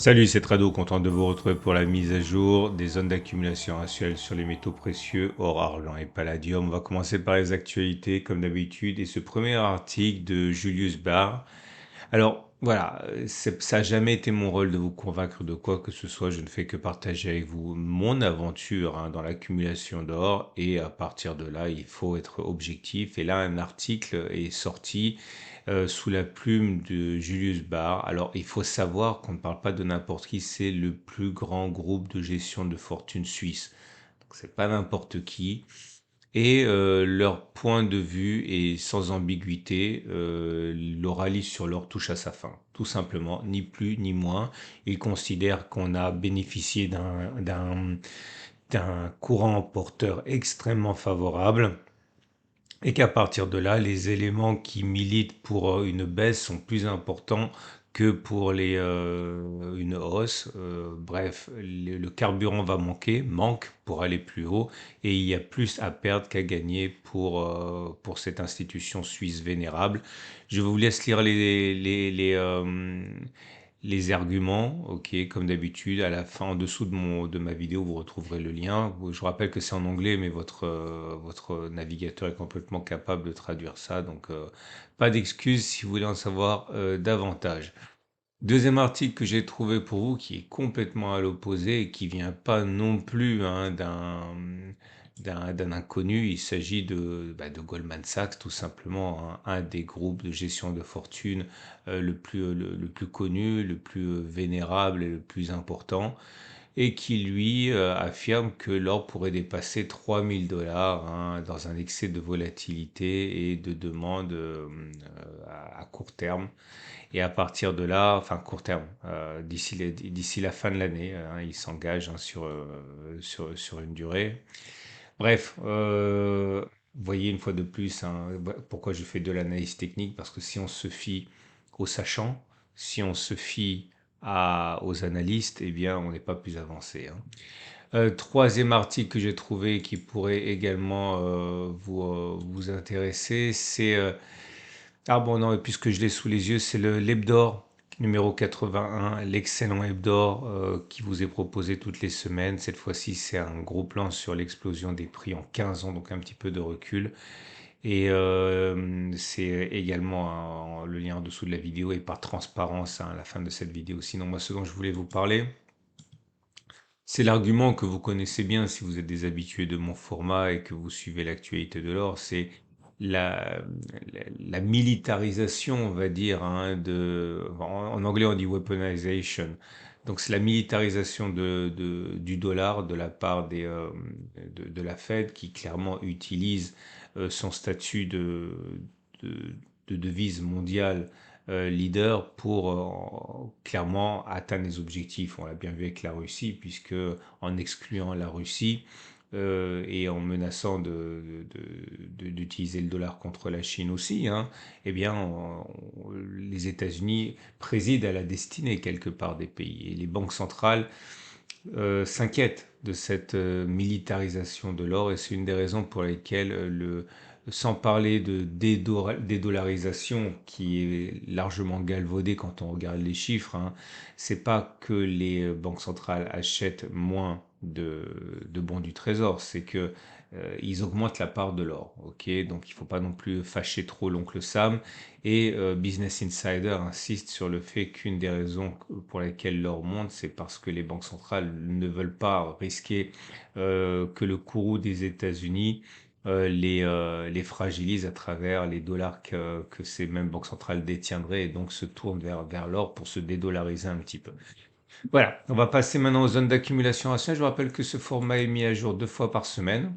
Salut, c'est Trado, content de vous retrouver pour la mise à jour des zones d'accumulation actuelles sur les métaux précieux, or, argent et palladium. On va commencer par les actualités comme d'habitude et ce premier article de Julius Baer. Alors voilà, ça n'a jamais été mon rôle de vous convaincre de quoi que ce soit, je ne fais que partager avec vous mon aventure dans l'accumulation d'or et à partir de là, il faut être objectif. Et là, un article est sorti sous la plume de Julius Baer. Alors il faut savoir qu'on ne parle pas de n'importe qui, c'est le plus grand groupe de gestion de fortune suisse. Donc c'est pas n'importe qui. Et leur point de vue est sans ambiguïté. L'oralis sur l'or touche à sa fin, tout simplement, ni plus ni moins. Ils considèrent qu'on a bénéficié d'un courant porteur extrêmement favorable et qu'à partir de là, les éléments qui militent pour une baisse sont plus importants que pour une hausse. Bref, le carburant va manque pour aller plus haut, et il y a plus à perdre qu'à gagner pour cette institution suisse vénérable. Je vous laisse lire les arguments, ok, comme d'habitude, à la fin, en dessous de ma vidéo, vous retrouverez le lien. Je vous rappelle que c'est en anglais, mais votre navigateur est complètement capable de traduire ça, donc pas d'excuses si vous voulez en savoir davantage. Deuxième article que j'ai trouvé pour vous, qui est complètement à l'opposé et qui vient pas non plus d'un inconnu. Il s'agit de Goldman Sachs, tout simplement, hein, un des groupes de gestion de fortune le plus connu, le plus vénérable et le plus important, et qui lui affirme que l'or pourrait dépasser 3000 $ dans un excès de volatilité et de demande à court terme. Et à partir de là, enfin court terme, d'ici la fin de l'année, il s'engage sur une durée. Bref, vous voyez une fois de plus pourquoi je fais de l'analyse technique, parce que si on se fie aux sachants, si on se fie aux analystes, eh bien on n'est pas plus avancé, hein. Troisième article que j'ai trouvé qui pourrait également vous intéresser, c'est ah bon, non, puisque je l'ai sous les yeux, c'est le l'Hebdor numéro 81, l'excellent Hebdor qui vous est proposé toutes les semaines. Cette fois-ci, c'est un gros plan sur l'explosion des prix en 15 ans, donc un petit peu de recul. Et c'est également le lien en dessous de la vidéo et par transparence à la fin de cette vidéo. Sinon, moi, ce dont je voulais vous parler, c'est l'argument que vous connaissez bien si vous êtes des habitués de mon format et que vous suivez l'actualité de l'or, c'est la, la militarisation, on va dire, en anglais on dit weaponization. Donc c'est la militarisation du dollar de la part de la Fed, qui clairement utilise son statut de, de devise mondiale leader pour clairement atteindre les objectifs. On l'a bien vu avec la Russie, puisque en excluant la Russie et en menaçant d'utiliser le dollar contre la Chine aussi, hein, eh bien, les États-Unis président à la destinée quelque part des pays. Et les banques centrales s'inquiètent de cette militarisation de l'or, et c'est une des raisons pour lesquelles sans parler de dédollarisation qui est largement galvaudée quand on regarde les chiffres, hein, c'est pas que les banques centrales achètent moins de bons du trésor, c'est que ils augmentent la part de l'or. Ok, donc il faut pas non plus fâcher trop l'oncle Sam. Et Business Insider insiste sur le fait qu'une des raisons pour lesquelles l'or monte, c'est parce que les banques centrales ne veulent pas risquer que le courroux des États-Unis les fragilise à travers les dollars que ces mêmes banques centrales détiendraient, et donc se tournent vers l'or pour se dédollariser un petit peu. Voilà, on va passer maintenant aux zones d'accumulation rationnelle. Je vous rappelle que ce format est mis à jour 2 fois par semaine,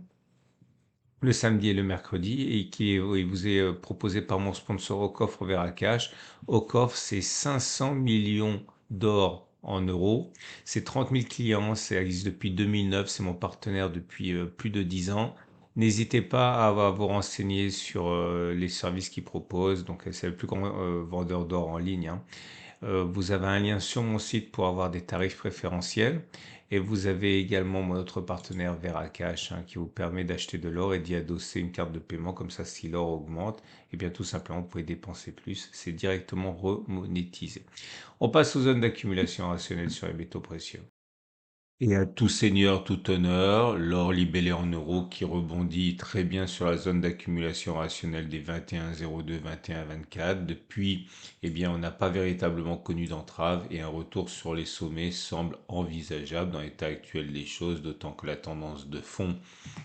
le samedi et le mercredi, et il vous est proposé par mon sponsor Ocoff Cash. Ocoff, c'est 500 millions d'or en euros, c'est 30 000 clients, ça existe depuis 2009, c'est mon partenaire depuis plus de 10 ans. N'hésitez pas à vous renseigner sur les services qu'ils proposent. Donc c'est le plus grand vendeur d'or en ligne, hein. Vous avez un lien sur mon site pour avoir des tarifs préférentiels. Et vous avez également mon autre partenaire Veracash, hein, qui vous permet d'acheter de l'or et d'y adosser une carte de paiement. Comme ça, si l'or augmente, et bien tout simplement, vous pouvez dépenser plus. C'est directement remonétisé. On passe aux zones d'accumulation rationnelle sur les métaux précieux. Et à tout seigneur, tout honneur, l'or libellé en euros qui rebondit très bien sur la zone d'accumulation rationnelle des 21,02, 21,24. Depuis, eh bien, on n'a pas véritablement connu d'entrave et un retour sur les sommets semble envisageable dans l'état actuel des choses, d'autant que la tendance de fond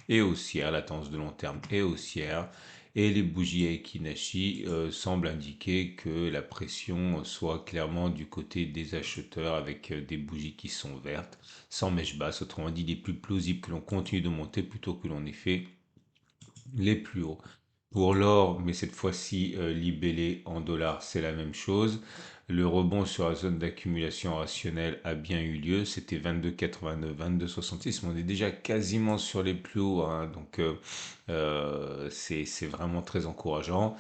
est haussière, la tendance de long terme est haussière. Et les bougies Aekinashi semblent indiquer que la pression soit clairement du côté des acheteurs avec des bougies qui sont vertes, sans mèche basse. Autrement dit, il est plus plausible que l'on continue de monter plutôt que l'on ait fait les plus hauts. Pour l'or, mais cette fois-ci libellé en dollars, c'est la même chose. Le rebond sur la zone d'accumulation rationnelle a bien eu lieu. C'était 22,89, 22,66. Mais on est déjà quasiment sur les plus hauts, hein. Donc c'est vraiment très encourageant.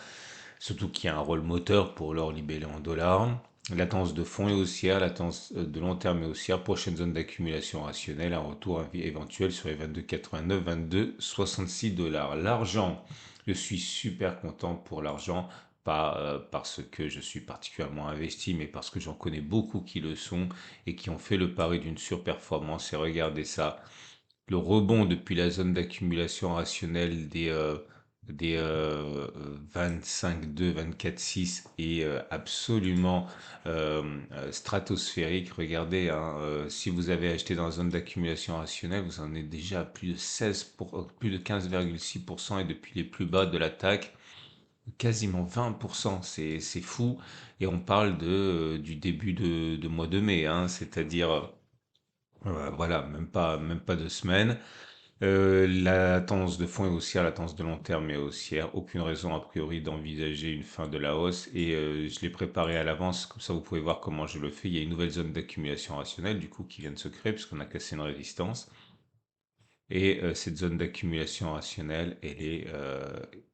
Surtout qu'il y a un rôle moteur pour l'or libellé en dollars. La tendance de fond est haussière, la tendance de long terme est haussière. Prochaine zone d'accumulation rationnelle, un retour éventuel sur les 22,89, 22,66 dollars. L'argent, je suis super content pour l'argent, pas parce que je suis particulièrement investi, mais parce que j'en connais beaucoup qui le sont et qui ont fait le pari d'une surperformance. Et regardez ça, le rebond depuis la zone d'accumulation rationnelle des 25,2, 24,6 est absolument stratosphérique. Regardez, hein, si vous avez acheté dans la zone d'accumulation rationnelle, vous en êtes déjà à plus de 16 plus de 15,6% et depuis les plus bas de l'attaque, quasiment 20%. C'est fou. Et on parle du début de mois de mai, hein, c'est-à-dire voilà, même pas 2 semaines. La tendance de fond est haussière, la tendance de long terme est haussière. Aucune raison a priori d'envisager une fin de la hausse et je l'ai préparé à l'avance, comme ça vous pouvez voir comment je le fais. Il y a une nouvelle zone d'accumulation rationnelle du coup qui vient de se créer puisqu'on a cassé une résistance. Et cette zone d'accumulation rationnelle, elle est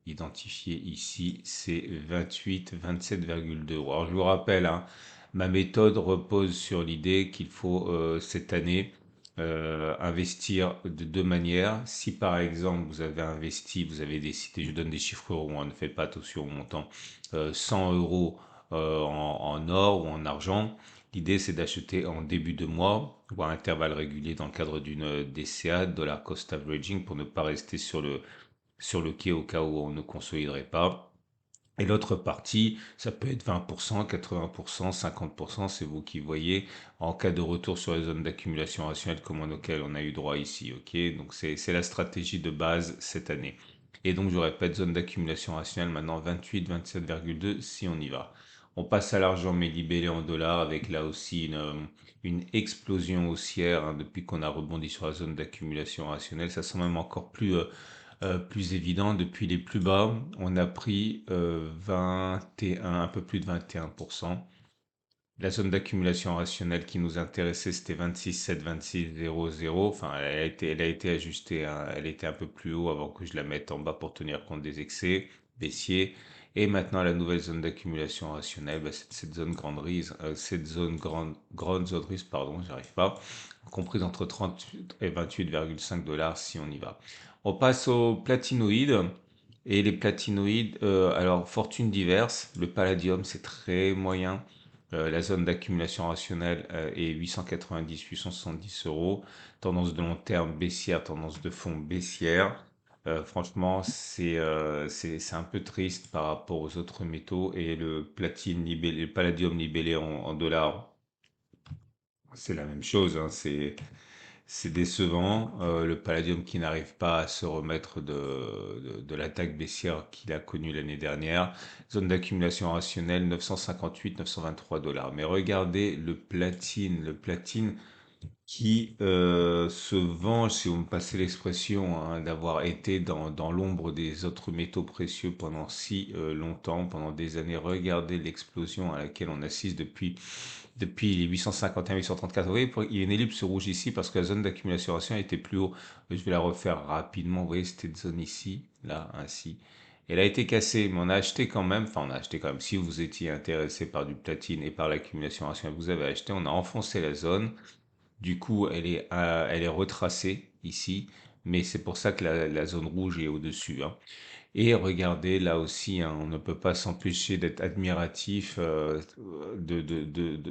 identifiée ici, c'est 28, 27,2 euros. Alors je vous rappelle, hein, ma méthode repose sur l'idée qu'il faut cette année investir de deux manières. Si par exemple vous avez investi, vous avez décidé, je donne des chiffres euros, hein, ne faites pas attention au montant, 100 euros en or ou en argent. L'idée, c'est d'acheter en début de mois ou à intervalles réguliers dans le cadre d'une DCA, dollar cost averaging, pour ne pas rester sur le quai au cas où on ne consoliderait pas. Et l'autre partie, ça peut être 20%, 80%, 50%, c'est vous qui voyez, en cas de retour sur les zones d'accumulation rationnelle comme auquel on a eu droit ici, ok? Donc c'est la stratégie de base cette année. Et donc je répète, zone d'accumulation rationnelle maintenant 28, 27,2 si on y va. On passe à l'argent mais libellé en dollars avec là aussi une explosion haussière, hein, depuis qu'on a rebondi sur la zone d'accumulation rationnelle. Ça semble même encore plus évident. Depuis les plus bas, on a pris 21, un peu plus de 21%. La zone d'accumulation rationnelle qui nous intéressait, c'était 26,7, 26,00. Enfin, elle a été ajustée, hein. Elle était un peu plus haut avant que je la mette en bas pour tenir compte des excès baissiers. Et maintenant, la nouvelle zone d'accumulation rationnelle, bah, c'est cette zone cette zone grande zone risque, pardon, j'arrive pas, comprise entre 30 et 28,5 dollars si on y va. On passe aux platinoïdes. Et les platinoïdes, alors fortune diverse, le palladium c'est très moyen. La zone d'accumulation rationnelle est 890, 870 euros. Tendance de long terme baissière, tendance de fond baissière. Franchement, c'est un peu triste par rapport aux autres métaux et le platine libellé, le palladium libellé en dollars, c'est la même chose, hein. C'est décevant. Le Palladium qui n'arrive pas à se remettre de l'attaque baissière qu'il a connue l'année dernière. Zone d'accumulation rationnelle 958, 923 dollars. Mais regardez le platine qui se venge, si vous me passez l'expression, hein, d'avoir été dans l'ombre des autres métaux précieux pendant si longtemps, pendant des années. Regardez l'explosion à laquelle on assiste depuis les 851, 834. Vous voyez, il y a une ellipse rouge ici parce que la zone d'accumulation était plus haut. Je vais la refaire rapidement. Vous voyez, c'était une zone ici, là, ainsi. Elle a été cassée, mais on a acheté quand même, enfin on a acheté quand même, si vous étiez intéressé par du platine et par l'accumulation rationnelle, vous avez acheté, on a enfoncé la zone, du coup elle est retracée ici, mais c'est pour ça que la zone rouge est au-dessus, hein. Et regardez, là aussi, hein, on ne peut pas s'empêcher d'être admiratif de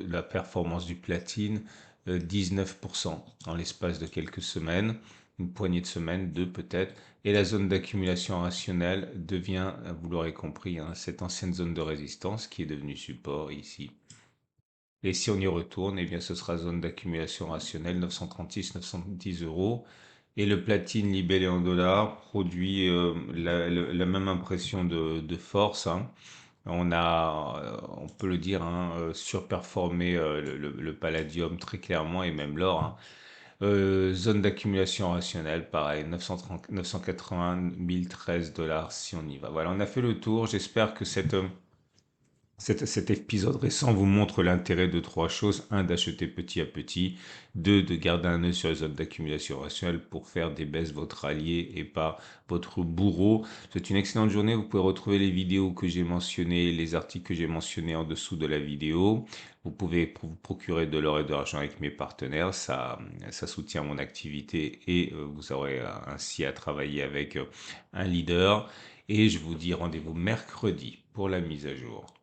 la performance du platine, 19% en l'espace de quelques semaines, une poignée de semaines, deux peut-être, et la zone d'accumulation rationnelle devient, vous l'aurez compris, hein, cette ancienne zone de résistance qui est devenue support ici. Et si on y retourne, eh bien ce sera zone d'accumulation rationnelle 936-910 euros. Et le platine libellé en dollars produit la même impression de force, hein. On a, on peut le dire, hein, surperformé le palladium très clairement et même l'or, hein. Zone d'accumulation rationnelle, pareil, 930, 980, 1013 dollars si on y va. Voilà, on a fait le tour. J'espère que cet épisode récent vous montre l'intérêt de trois choses. Un, d'acheter petit à petit. Deux, de garder un œil sur les zones d'accumulation rationnelle pour faire des baisses votre allié et pas votre bourreau. C'est une excellente journée. Vous pouvez retrouver les vidéos que j'ai mentionnées, les articles que j'ai mentionnés en dessous de la vidéo. Vous pouvez vous procurer de l'or et de l'argent avec mes partenaires. Ça soutient mon activité et vous aurez ainsi à travailler avec un leader. Et je vous dis rendez-vous mercredi pour la mise à jour.